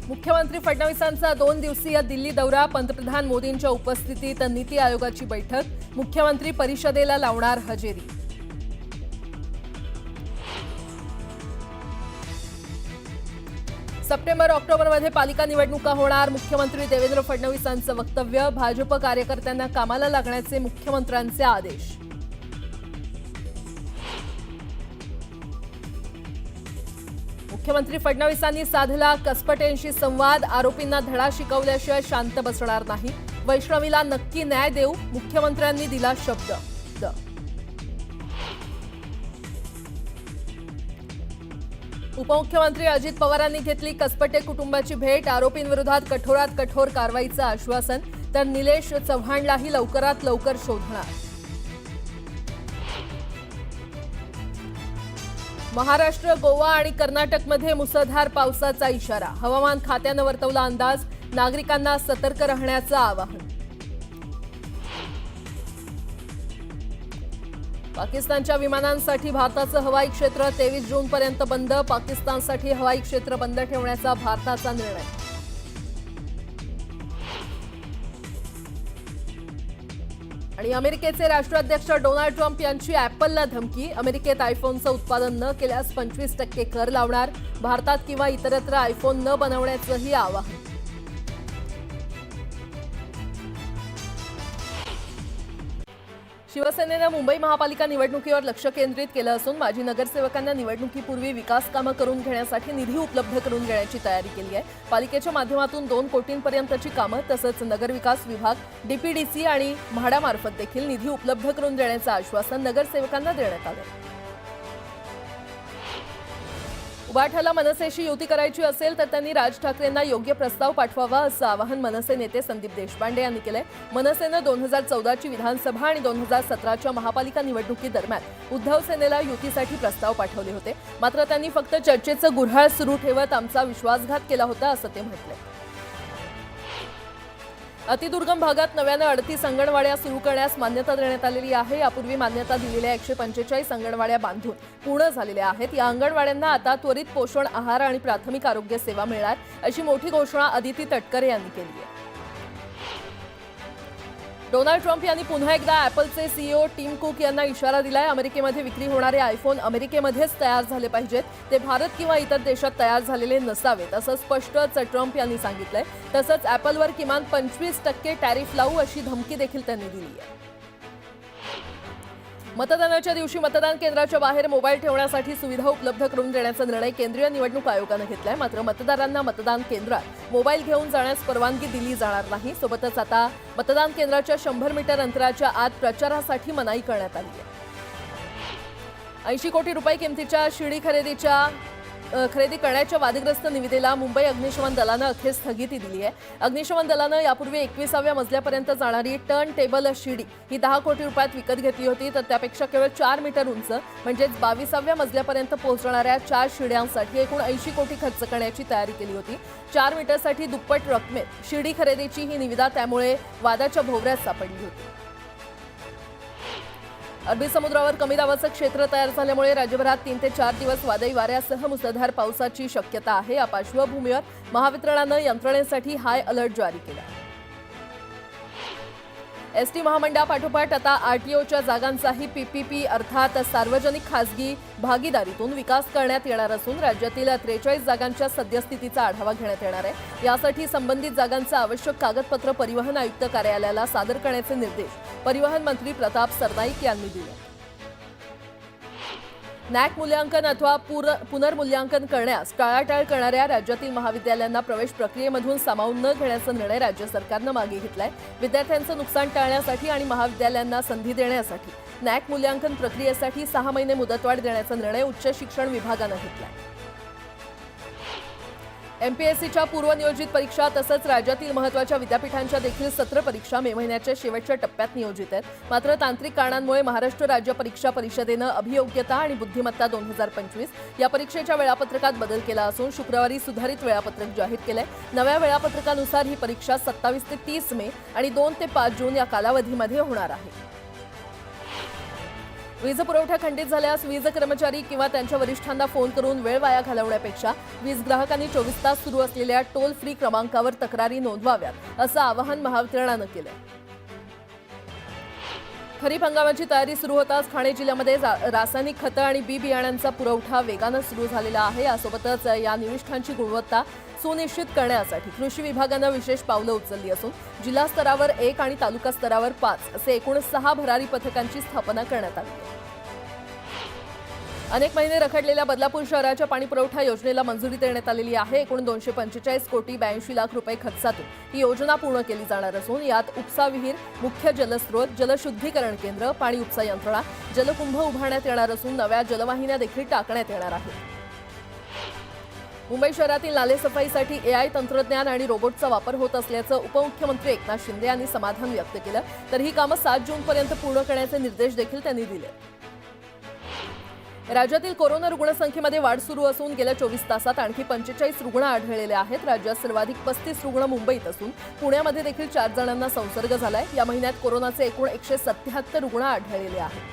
मुख्यमंत्री फडणवीसांचा 2 दिवसीय दिल्ली दौरा, पंतप्रधान मोदींच्या उपस्थितीत नीती आयोगाची बैठक, मुख्यमंत्री परिषदेला लावणार हजेरी. सप्टेंबर-ऑक्टोबरमध्ये पालिका निवडणुका होणार, मुख्यमंत्री देवेंद्र फडणवीसांचं वक्तव्य. भाजप कार्यकर्त्यांना कामाला लागण्याचे मुख्यमंत्र्यांचे आदेश. मुख्यमंत्री फडणवीसांनी साधला कसपटेंशी संवाद, आरोपींना धडा शिकवल्याशिवाय शांत बसणार नाही, वैष्णवीला नक्की न्याय देऊ, मुख्यमंत्र्यांनी दिला शब्द. उपमुख्यमंत्री अजित पवारांनी घेतली कसपटे कुटुंबाची भेट, आरोपींविरोधात कठोरात कठोर कारवाईचं आश्वासन, तर निलेश चव्हाणलाही लवकरात लवकर शोधणार. महाराष्ट्र, गोवा आणि कर्नाटकमध्ये मुसळधार पावसाचा इशारा, हवामान खात्यानं वर्तवला अंदाज, नागरिकांना सतर्क राहण्याचं आवाहन. पाकिस्तानच्या विमानांसाठी भारताचं हवाई क्षेत्र 23 जूनपर्यंत बंद, पाकिस्तानसाठी हवाई क्षेत्र बंद ठेवण्याचा भारताचा निर्णय. आणि अमेरिकेचे राष्ट्राध्यक्ष डोनाल्ड ट्रम्प यांची ॲपलला धमकी, अमेरिकेत आयफोनचं उत्पादन न केल्यास 25% कर लावणार, भारतात किंवा इतरत्र आयफोन न बनवण्याचंही आवाहन. शिवसेनेनं मुंबई महापालिका निवडणुकीवर लक्ष केंद्रित केलं असून माजी नगरसेवकांना निवडणुकीपूर्वी विकास कामं करून घेण्यासाठी निधी उपलब्ध करून घेण्याची तयारी केली आहे. पालिकेच्या माध्यमातून 2 कोटींपर्यंतची कामं तसंच नगरविकास विभाग, डीपीडीसी आणि म्हाडामार्फत देखील निधी उपलब्ध करून देण्याचं आश्वासन नगरसेवकांना देण्यात आलं. उबाठाला मनसेशी युती करायची असेल तर त्यांनी राज ठाकरेंना योग्य प्रस्ताव पाठवावा, असं आवाहन मनसे नेते संदीप देशपांडे यांनी केलंय. मनसेनं 2014ची विधानसभा आणि 2017च्या महापालिका निवडणुकीदरम्यान उद्धव सेनेला युतीसाठी प्रस्ताव पाठवले होते, मात्र त्यांनी फक्त चर्चेचं गुऱ्हाळ सुरू ठेवत आमचा विश्वासघात केला होता, असं ते म्हटलंय. अतिदुर्गम भागात नव्यानं 38 अंगणवाड्या सुरू करण्यास मान्यता देण्यात आलेली आहे. यापूर्वी मान्यता दिलेल्या 145 अंगणवाड्या बांधून पूर्ण झालेल्या आहेत. या अंगणवाड्यांना आता त्वरित पोषण आहार आणि प्राथमिक आरोग्य सेवा मिळणार, अशी मोठी घोषणा अदिती तटकरे यांनी केली आहे. डोनाल्ड ट्रम्प यांनी पुन्हा एकदा ॲपलचे सीईओ टिम कुक यांना इशारा दिलाय. अमेरिकेमध्ये विक्री होणारे आयफोन अमेरिकेमध्येच तयार झाले पाहिजेत, ते भारत किंवा इतर देशात तयार झालेले नसावेत, असं स्पष्टच ट्रम्प यांनी सांगितलंय. तसंच ॲपलवर किमान 25% टॅरिफ लावू, अशी धमकी देखील त्यांनी दिली आहे. मतदानाच्या दिवशी मतदान केंद्राच्या बाहेर मोबाईल ठेवण्यासाठी सुविधा उपलब्ध करून देण्याचा निर्णय केंद्रीय निवडणूक आयोगानं घेतलाय. मात्र मतदारांना मतदान केंद्रात मोबाईल घेऊन जाण्यास परवानगी दिली जाणार नाही. सोबतच आता मतदान केंद्राच्या 100 मीटर अंतराच्या आत प्रचारासाठी मनाई करण्यात आली आहे. 80 कोटी रुपये किमतीच्या शिडी खरेदी करण्याच्या वादग्रस्त निविदेला मुंबई अग्निशमन दलानं अखेर स्थगिती दिली आहे. अग्निशमन दलानं यापूर्वी 21व्या मजल्यापर्यंत जाणारी टर्न टेबल शिडी ही 10 कोटी रुपयात विकत घेतली होती, तर त्यापेक्षा केवळ 4 मीटर उंच म्हणजेच 22व्या मजल्यापर्यंत पोहोचणाऱ्या 4 शिड्यांसाठी एकूण 80 कोटी खर्च करण्याची तयारी केली होती. 4 मीटरसाठी दुप्पट रकमेत शिडी खरेदीची ही निविदा त्यामुळे वादाच्या भोवऱ्यात सापडली होती. अरबी समुद्रावर कमी दाबाचं क्षेत्र तयार झाल्यामुळे राज्यभरात 3 ते 4 दिवस वादळी वाऱ्यासह मुसळधार पावसाची शक्यता आहे. या पार्श्वभूमीवर महावितरणानं यंत्रणेसाठी हाय अलर्ट जारी केला. एसटी महामंडळापाठोपाठ आता आरटीओच्या जागांचाही पीपीपी अर्थात सार्वजनिक खासगी भागीदारीतून विकास करण्यात येणार असून राज्यातील 43 जागांच्या सद्यस्थितीचा आढावा घेण्यात येणार आहे. यासाठी संबंधित जागांचं आवश्यक कागदपत्र परिवहन आयुक्त कार्यालयाला सादर करण्याचे निर्देश परिवहन मंत्री प्रताप सरनाईक यांनी दिले. नॅक मूल्यांकन अथवा पुनर्मूल्यांकन करण्यास टाळाटाळ करणाऱ्या राज्यातील महाविद्यालयांना प्रवेश प्रक्रियेमधून सामावून न घेण्याचा निर्णय राज्य सरकारनं मागे घेतलाय. विद्यार्थ्यांचं नुकसान टाळण्यासाठी आणि महाविद्यालयांना संधी देण्यासाठी नॅक मूल्यांकन प्रक्रियेसाठी 6 महिने मुदतवाढ देण्याचा निर्णय उच्च शिक्षण विभागानं घेतलाय. एमपीएससीच्या पूर्वनियोजित परीक्षा तसंच राज्यातील महत्त्वाच्या विद्यापीठांच्या देखील सत्र परीक्षा मे महिन्याच्या शेवटच्या टप्प्यात नियोजित आहेत. मात्र तांत्रिक कारणांमुळे महाराष्ट्र राज्य परीक्षा परिषदेनं अभियोग्यता आणि बुद्धिमत्ता 2025 या परीक्षेच्या वेळापत्रकात बदल केला असून शुक्रवारी सुधारित वेळापत्रक जाहीर केलंय. नव्या वेळापत्रकानुसार ही परीक्षा 27 ते 30 मे आणि 2 ते 5 जून या कालावधीमध्ये होणार आहे. वीज पुरवठा खंडित झाल्यास वीज कर्मचारी किंवा त्यांच्या वरिष्ठांना फोन करून वेळ वाया घालवण्यापेक्षा वीज ग्राहकांनी 24 तास सुरू असलेल्या टोल फ्री क्रमांकावर तक्रारी नोंदवाव्यात असं आवाहन महावितरणानं केलं. खरीप हंगामाची तयारी सुरू होताच ठाणे जिल्ह्यामध्ये रासायनिक खतं आणि बी बियाण्यांचा पुरवठा वेगानं सुरू झालेला आहे. यासोबतच या निविष्ठांची गुणवत्ता सुनिश्चित करण्यासाठी कृषी विभागानं विशेष पावलं उचलली असून जिल्हा स्तरावर 1 आणि तालुका स्तरावर 5 असे एकूण 6 भरारी पथकांची स्थापना करण्यात आली आहे. अनेक महिने रखडलेल्या बदलापूर शहराच्या पाणीपुरवठा योजनेला मंजुरी देण्यात आलेली आहे. एकूण 245 कोटी 82 लाख रुपये खर्चातून ही योजना पूर्ण केली जाणार असून यात उपसा विहीर, मुख्य जलस्रोत, जलशुद्धीकरण केंद्र, पाणी उपसा यंत्रणा, जलकुंभ उभारण्यात येणार असून नव्या जलवाहिन्या देखील टाकण्यात येणार आहेत. मुंबई शहरातील नाले सफाईसाठी AI तंत्रज्ञान आणि रोबोटचा वापर होत असल्याचं उपमुख्यमंत्री एकनाथ शिंदे यांनी समाधान व्यक्त केलं. तर ही कामं 7 जूनपर्यंत पूर्ण करण्याचे निर्देश देखील त्यांनी दिले. राज्यातील कोरोना रुग्णसंख्येमध्ये वाढ सुरू असून गेल्या 24 तासात आणखी 45 रुग्ण आढळलेले आहेत. राज्यात सर्वाधिक 35 रुग्ण मुंबईत असून पुण्यामध्ये देखील 4 जणांना संसर्ग झालाय. या महिन्यात कोरोनाचे एकूण 177 रुग्ण आढळलेले आहेत.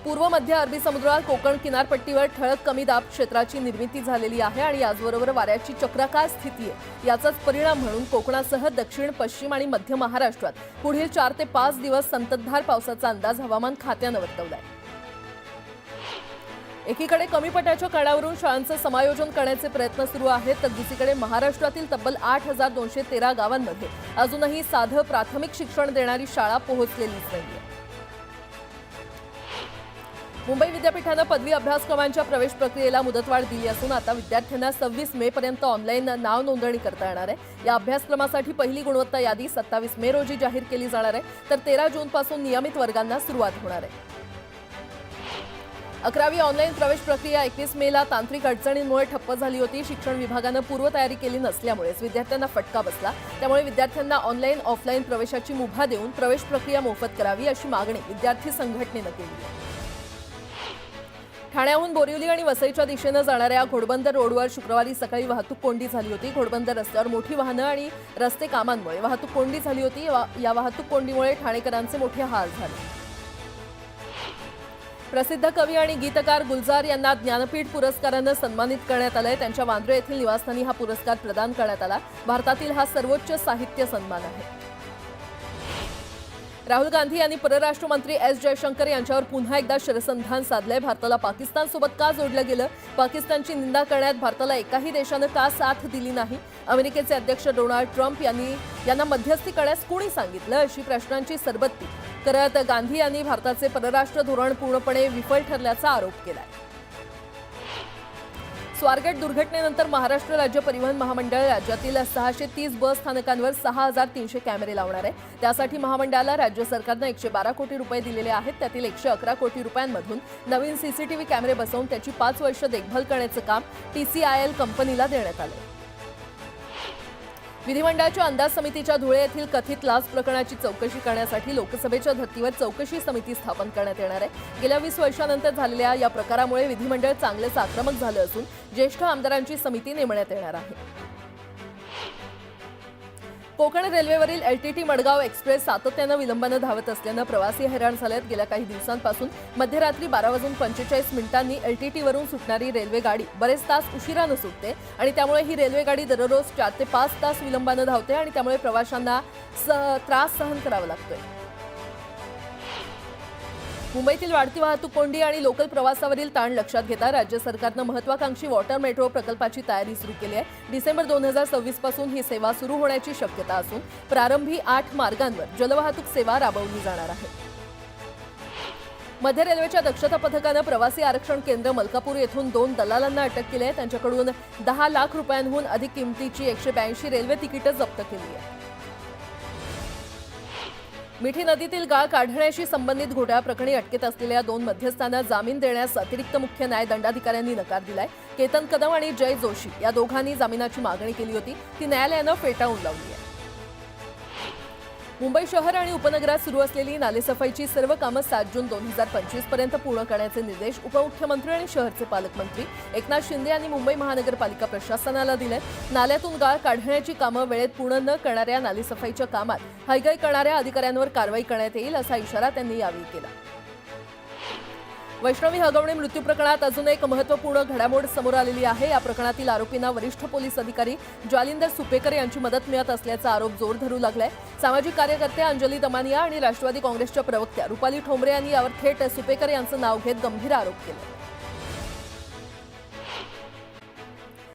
पूर्व मध्य अरबी समुद्रात कोकण किनारपट्टीवर ठळक कमी दाब क्षेत्राची निर्मिती झालेली आहे आणि याचबरोबर वाऱ्याची चक्राकार स्थिती आहे. याचाच परिणाम म्हणून कोकणासह दक्षिण, पश्चिम आणि मध्य महाराष्ट्रात पुढील 4 ते 5 दिवस संततधार पावसाचा अंदाज हवामान खात्यानं वर्तवलाय. एकीकडे कमी पट्ट्याच्या काळावरून शाळांचं समायोजन करण्याचे प्रयत्न सुरू आहेत तर दुसरीकडे महाराष्ट्रातील तब्बल 8,213 गावांमध्ये अजूनही साधं प्राथमिक शिक्षण देणारी शाळा पोहोचलेलीच नाहीये. मुंबई विद्यापीठानं पदवी अभ्यासक्रमांच्या प्रवेश प्रक्रियेला मुदतवाढ दिली असून आता विद्यार्थ्यांना 26 मे पर्यंत ऑनलाईन नाव नोंदणी करता येणार आहे. या अभ्यासक्रमासाठी पहिली गुणवत्ता यादी 27 मे रोजी जाहीर केली जाणार आहे तर 13 जूनपासून नियमित वर्गांना सुरुवात होणार आहे. 11वी ऑनलाईन प्रवेश प्रक्रिया 21 मेला तांत्रिक अडचणींमुळे ठप्प झाली होती. शिक्षण विभागानं पूर्वतयारी केली नसल्यामुळेच विद्यार्थ्यांना फटका बसला. त्यामुळे विद्यार्थ्यांना ऑनलाईन ऑफलाईन प्रवेशाची मुभा देऊन प्रवेश प्रक्रिया मोफत करावी अशी मागणी विद्यार्थी संघटनेनं केली. ठाण्याहून बोरिवली आणि वसईच्या दिशेनं जाणाऱ्या घोडबंदर रोडवर शुक्रवारी सकाळी वाहतूक कोंडी झाली होती. घोडबंदर रस्त्यावर मोठी वाहनं आणि रस्ते कामांमुळे वाहतूक कोंडी झाली होती. या वाहतूक कोंडीमुळे ठाणेकरांचे मोठे हाल झाले. प्रसिद्ध कवी आणि गीतकार गुलजार यांना ज्ञानपीठ पुरस्कारानं सन्मानित करण्यात आलंय. त्यांच्या वांद्रे येथील निवासस्थानी हा पुरस्कार प्रदान करण्यात आला. भारतातील हा सर्वोच्च साहित्य सन्मान आहे. राहुल गांधी यांनी परराष्ट्र मंत्री एस जयशंकर यांच्यावर पुन्हा एकदा शरसंधान साधलंय. भारताला पाकिस्तानसोबत का जोडलं गेलं? पाकिस्तानची निंदा करण्यात भारताला एकाही देशानं का साथ दिली नाही? अमेरिकेचे अध्यक्ष डोनाल्ड ट्रम्प यांना मध्यस्थी करण्यास कोणी सांगितलं? अशी प्रश्नांची सरबत्ती करत गांधी यांनी भारताचे परराष्ट्र धोरण पूर्णपणे विफल ठरल्याचा आरोप केलाय. स्वारगेट दुर्घटनेनंतर महाराष्ट्र राज्य परिवहन महामंडळ राज्यातील 630 बस स्थानकांवर 6,300 कॅमेरे लावणार आहे. त्यासाठी महामंडळाला राज्य सरकारनं 112 कोटी रुपये दिलेले आहेत. त्यातील 111 कोटी रुपयांमधून नवीन सीसीटीव्ही कॅमेरे बसवून त्याची 5 वर्ष देखभाल करण्याचं काम TCIL कंपनीला देण्यात आलं. विधिमंडळाच्या अंदाज समितीच्या धुळे येथील कथित लाच प्रकरणाची चौकशी करण्यासाठी लोकसभेच्या धर्तीवर चौकशी समिती स्थापन करण्यात येणार आहे. गेल्या 20 वर्षांनंतर झालेल्या या प्रकारामुळे विधिमंडळ चांगलेच आक्रमक झालं असून ज्येष्ठ आमदारांची समिती नेमण्यात येणार आहे. कोकण रेल्वेवरील LTT मडगाव एक्सप्रेस सातत्यानं विलंबानं धावत असल्यानं प्रवासी हैराण झालेत. गेल्या काही दिवसांपासून मध्यरात्री 12:45 LTTवरून सुटणारी रेल्वे गाडी बरेच तास उशिरानं सुटते आणि त्यामुळे ही रेल्वे गाडी दररोज 4 ते 5 तास विलंबानं धावते आणि त्यामुळे प्रवाशांना त्रास सहन करावा लागतोय. मुंबईतील वाढती वाहतूक कोंडी आणि लोकल प्रवासावरील ताण लक्षात घेता राज्य सरकारनं महत्वाकांक्षी वॉटर मेट्रो प्रकल्पाची तयारी सुरू केली आहे. डिसेंबर 2026 पासून ही सेवा सुरू होण्याची शक्यता असून प्रारंभी 8 मार्गांवर जलवाहतूक सेवा राबवली जाणार आहे. मध्य रेल्वेच्या दक्षता पथकानं प्रवासी आरक्षण केंद्र मलकापूर येथून 2 दलालांना अटक केली आहे. त्यांच्याकडून 10 लाख रुपयांहून अधिक किमतीची 182 रेल्वे तिकीटं जप्त केली आहे. मिठी नदीतील गाळ काढण्याशी संबंधित घोटाळ्याप्रकरणी अटकेत असलेल्या 2 मध्यस्थांना जामीन देण्यास अतिरिक्त मुख्य न्यायदंडाधिकाऱ्यांनी नकार दिलाय. केतन कदम आणि जय जोशी या दोघांनी जामिनाची मागणी केली होती. ती न्यायालयानं फेटाळून लावली आहे. मुंबई शहर आणि उपनगरात सुरू असलेली नालेसफाईची सर्व कामं 7 जून 2025 पर्यंत पूर्ण करण्याचे निर्देश उपमुख्यमंत्री आणि शहरचे पालकमंत्री एकनाथ शिंदे यांनी मुंबई महानगरपालिका प्रशासनाला दिले. नाल्यातून गाळ काढण्याची कामं वेळेत पूर्ण न करणाऱ्या नालेसफाईच्या कामात हयगय करणाऱ्या अधिकाऱ्यांवर कारवाई करण्यात येईल असा इशारा त्यांनी यावेळी केला. वैष्णवी हगवणे मृत्यू प्रकरणात अजून एक महत्त्वपूर्ण घडामोड समोर आलेली आहे। या प्रकरणातील आरोपींना वरिष्ठ पोलीस अधिकारी जालिंदर सुपेकर यांची मदत मिळत असल्याचा आरोप जोर धरू लागलाय। सामाजिक कार्यकर्त्या अंजली दमानिया आणि राष्ट्रवादी काँग्रेसच्या प्रवक्त्या रुपाली ठोंबरे यांनी यावर थेट सुपेकर यांचं नाव घेत गंभीर आरोप केले।